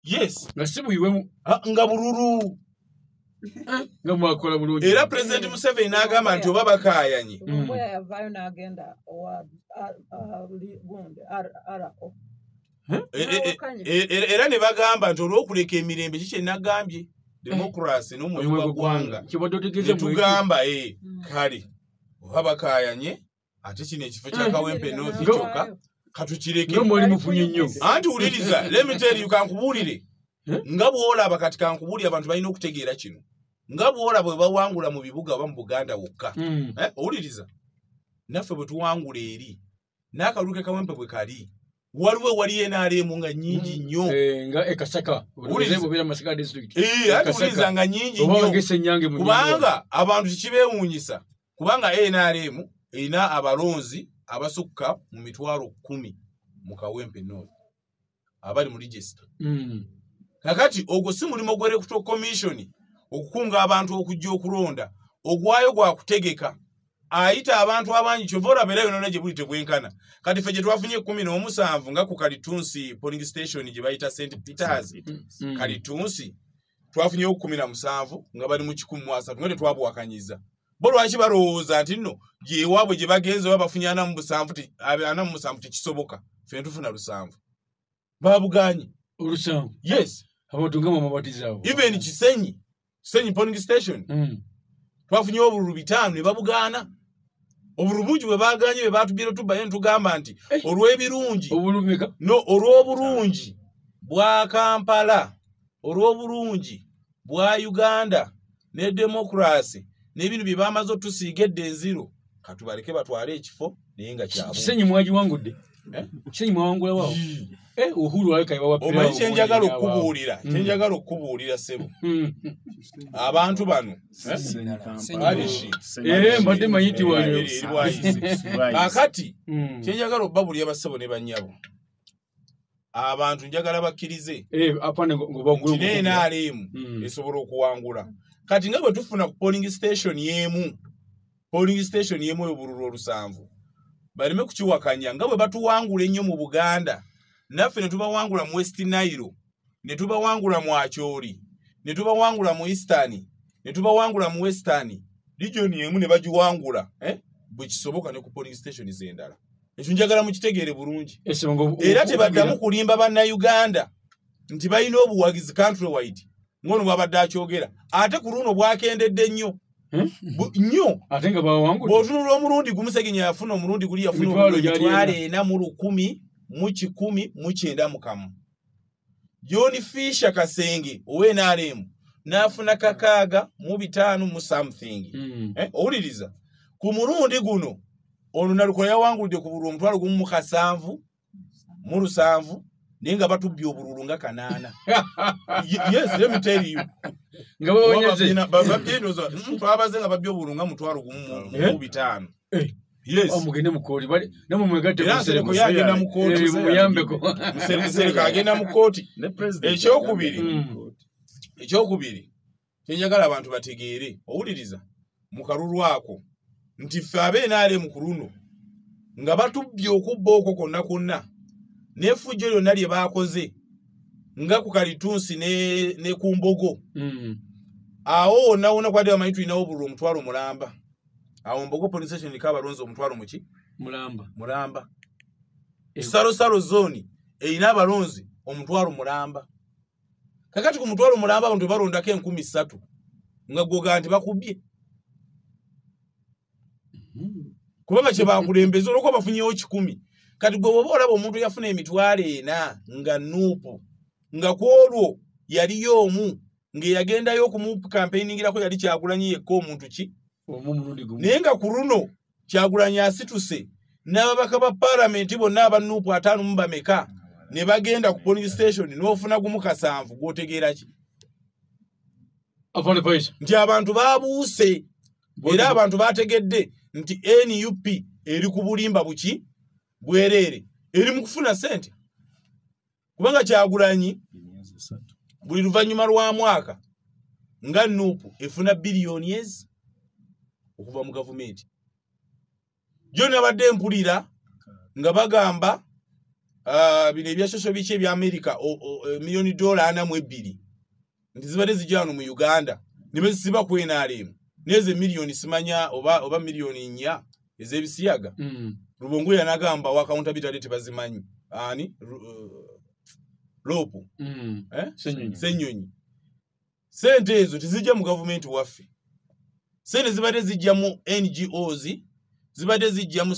Yes. Nasibu iwemu. Nga bururu. Nga mwakola bulungi. Era President Museveni n'agamba nti oba bakaayanye. Mboya yavayo n'agenda owa gundi RO. Era ne bagamba nti olw'okuleka emirembe kiki nagambye democracy n'omwoyo gwa ggwanga. Tugamba kale oba bakaayanye ate kino ekifo kya Kawempe North kyokka katukireke. Anti wuliriza, let me tell you, kankubuulire. Nga bw'olaba kati kankubuulire abantu balina okutegeera kino. Nga bw'olaba bwe bawangula mu bibuga oba mu Buganda wokka. Owuliriza, naffe bwe tuwangula eri n'akalulu ke Kawempe bwe kali waliwo wali NRM nga nyingi nnyo. Nga ekasaka bubira Masaka district. Ate wuliriza nga nyingi nnyo. Kubanga abantu kibeewuunyisa. Kubanga NRM erina abalonzi abasukka mu mitwalo 10 mu Kawempe North abali mu register. Kakati ogwo si mulimo gwa Electoral Commission okukunga abantu okujja okulonda, ogwayo gwa kutegeka ayita abantu abangi kyovora berayo nona gye buli tebwenkana. Kati ffe gye twafunye 17 nga ku Kalitunsi polling station gye bayita St. Peters. Kalitunsi twafunye 17 nga bali mu 13 nga tetwabuwakanyiza. Bo lwaki balowooza nti nno gye waabwe gye bagenze bafunye 47 tekisoboka, ffe ntufuna 7 babuganye. Olusanvu. Yes. Abatunga mu mabatizawo. Even Kisenyi polling station. Twafunye obululu 5 ne babugaana. Obululu bungi bwe baganye bwe batubira tubaye ntugamba nti olw'ebirungi. Obulumeka? No, olw'obulungi bwa Kampala, olw'obulungi bwa Uganda ne democracy n'ebintu bye bamaze otusiigedde enziro katubaleke batwale ekifo naye nga kyabo. Kisenyi mwaji wangudde. Kisenyi mwangula wao. Uhuru alika wapira. Omanyi kyenjagala okubuulira sebo. Abantu bano. Mbadde mayiti wano. Akati kyenjagala obbabulya basebo ne bannyabo. Abantu njagala bakkirize. Apane ngobagulu. Nti NRM esobola okuwangula. Kati nga bwe tufuna ku polling station y'emu y'obululu 7. Baleme kukiwakanya nga bwe batuwangula ennyo mu Buganda. Naffe ne tubawangula mu West Nile, ne tubawangula mu Acholi, ne tubawangula mu Eastern, ne tubawangula mu Western. Region y'emu ne bagiwangula, bwe kisoboka ne ku polling station z'endala. Ekyo njagala mukitegeere bulungi. Era tebaddamu kulimba Bannayuganda nti balina obuwagizi countrywide. Ngono bwabadde akyogera. Ate ku luno bwakendedde nnyo. Nnyo. Ate nga bawangudde. Bw'otunula omulundi gumusegenya yafuna omulundi guli yafuna 40 mu 10 John Fisher Kasenge owe NRM nafuna 6 mu something. Owuliriza ku mulundi guno olunaluko yawangudde ku bululu 7 nenga batubbi obululu nga 8. Yes, let me tell you. Nga bawonyaze babyedoza twabaze nga babyo obululu nga 5. Yes. Omugende mukoti bali namwe mwegate musere ko yagenda mukoti muyambeko musere kagenda mukoti ne president ekyokubiri kyenjagala abantu bategeere owuliriza mu kalulu ako nti ffe abe naale mu kuluno nga batubye okubba okwo konna n'effujjo lyonna lye baakoze nga ku Kalitunsi ne ku Mbogo. Awo wonna kwadde bamanyi tulinawo obululu 1,000 Mulamba. Awo Mbogo police station ikabalonzo 1,000 muki? Mulamba. Salo zone erina abalonzi 1,000 Mulamba. Kakati ku 1,000 Mulamba abantu balondako 13,000 nga goga nti bakubye. Kubanga kye bakulembeza olwo bafunyewo 10. Kati gwe bwoba olaba omuntu yafuna emitwalo 4 nga nuupu nga kwolwo yaliyo omu ng'eyagendayo okumu campaigning-irako yali Kyagulanyi yekka omuntu ki? Naye nga ku luno Kyagulanyi asituse n'ababaka ba parliament bonna abanuupu 5 bameka ne bagenda ku polling station n'ofuna gumu 7 gwotegeera ki? Nti abantu baabuuse era abantu bategedde nti NUP eri ku bulimba buki bwereere eri mu kufuna sente kubanga Kyagulanyi buli luvannyuma lwa mwaka nga nuupu efuna billions okuva mu gavumenti. Jona abadde mpulira nga bagamba bino ebyashosho biki ebya America miliyoni $42 nti zibadde zijja wano mu Uganda ne bezisiba ku NRM neze miliyoni simanya oba miliyoni 4 ez'ebisiyaga Rubongo yanagamba wa accountability tebazimanyi ani lopo Senyonyi sente ezo tizijja mu government waffe sente zibadde zijja mu NGOs zibadde zijja mu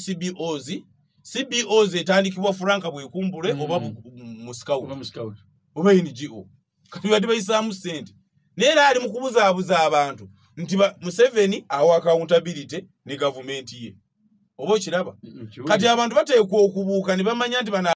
CBOs etandikibwa Franka Bwekumbule oba mu scout oba NGO kati bade bayisaamu sente neera ali mu kubuzaabuza abantu nti Museveni awa accountability ne government ye oba kiraba kati abantu bateekwa okubuuka ne bamanya nti bana